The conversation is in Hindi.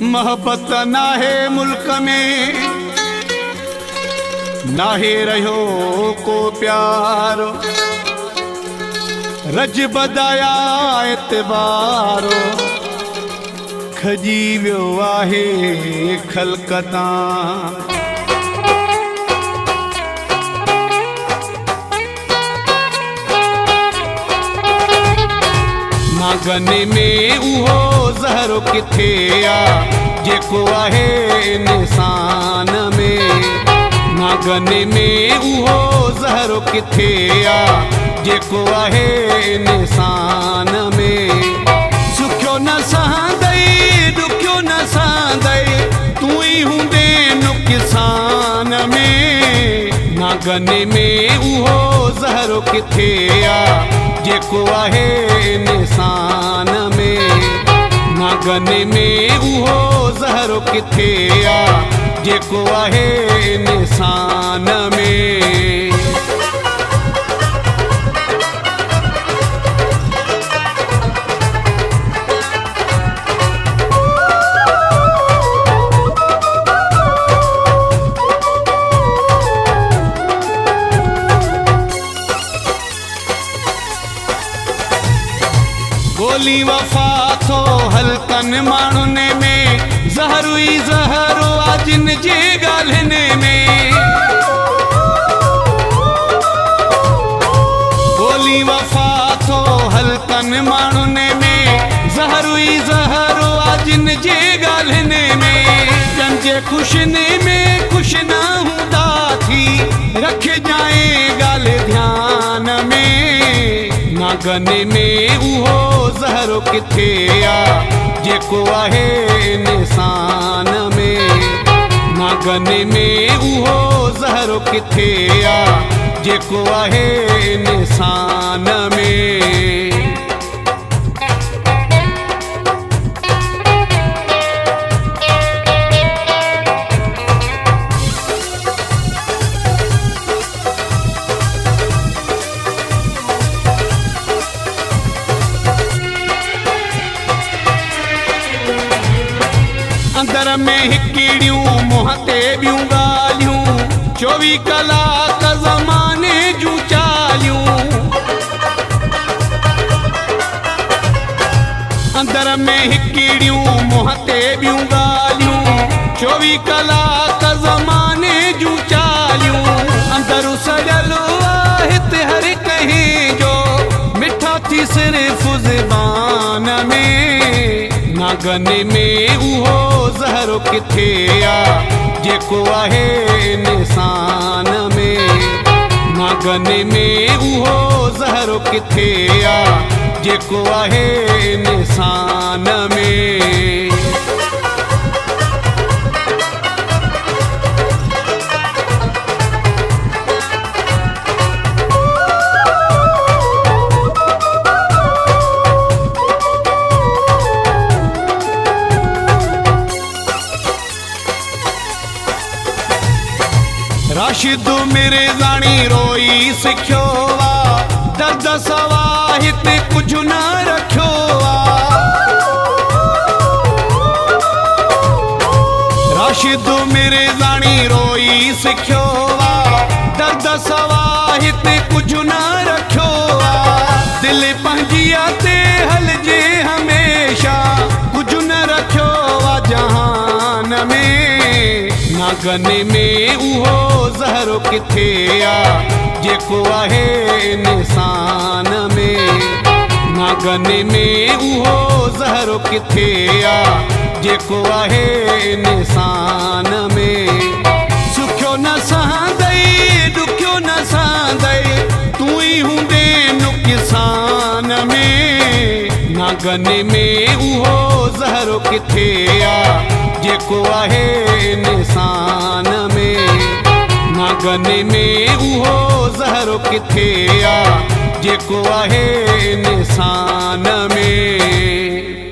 मोहब्बत नाहे मुल्क में, नाहे रहियो को प्यारो, रज बदाया एतबारो, खजी वियो आहे खलकता। नागने में उहो ज़हरो किथे आ जेको आहे इंसान में। नागने में उहो ज़हरो किथे आ जेको आहे इंसान में। सुखियो न सहंदई दुखियो न सहंदई तू ही हूंदे नुक़सान में। नागने में उहो ज़हरो किथे आ जेको आहे इंसान में। नागने में उहो ज़हरो किथे आ जेको आहे इंसान में। गोली वफा थो हलकन माण्हुनि में, ज़हरु ई ज़हरो आ जिन जे ॻाल्हियुनि में। गोली वफा थो हलकन माण्हुनि में, ज़हरु ई ज़हरो आ जिन जे ॻाल्हियुनि में। जंहिंजे ख़ुशियुनि में ख़ुशि न हूंदा थी रखजांइ ॻाल्हि ध्यान में। नागने में उहो ज़हरो किथे आ जेको आहे इंसान में। नागने में उहो ज़हरो किथे आ जेको आहे इंसान में। अंदर में हिकिड़ियूं मुंहं ते ॿियूं ॻाल्हियूं, 24 कलाक ज़माने जूं चालियूं। अंदर में हिकिड़ियूं मुंहं ते ॿियूं ॻाल्हियूं, 24 कलाक ज़माने जूं चालियूं। अंदर सॼल आहे हर कंहिं जो, मिठा थी सिर्फ़ ज़बान में। नागने में उहो ज़हरो किथे आ जेको आहे इंसान में। नागने में उहो ज़हरो किथे आ जेको आहे इंसान में। राशिद मिर्ज़ाणी रोई सिखियो आ, दर्द सवा हिते कुझु न रखियो आ। राशिद मिर्ज़ाणी रोई सिखियो आ, दर्द सवा हिते कुझु न रखियो आ। दिलि पंहिंजी ते हलजे हमेशा, कुझु न रखियो आ जहान में। नागने में उहो ज़हरो किथे आ जेको आहे इंसान में। नागने में उहो ज़हरो किथे आ जेको आहे इंसान में। सुखियो न सहंदई दुखियो न सहंदई तू ही हूंदे नुक़सान में। नागने में उहो ज़हरो किथे आ जेको आहे इंसान में। नागने में उहो ज़हरो किथे आ जेको आहे इंसान में।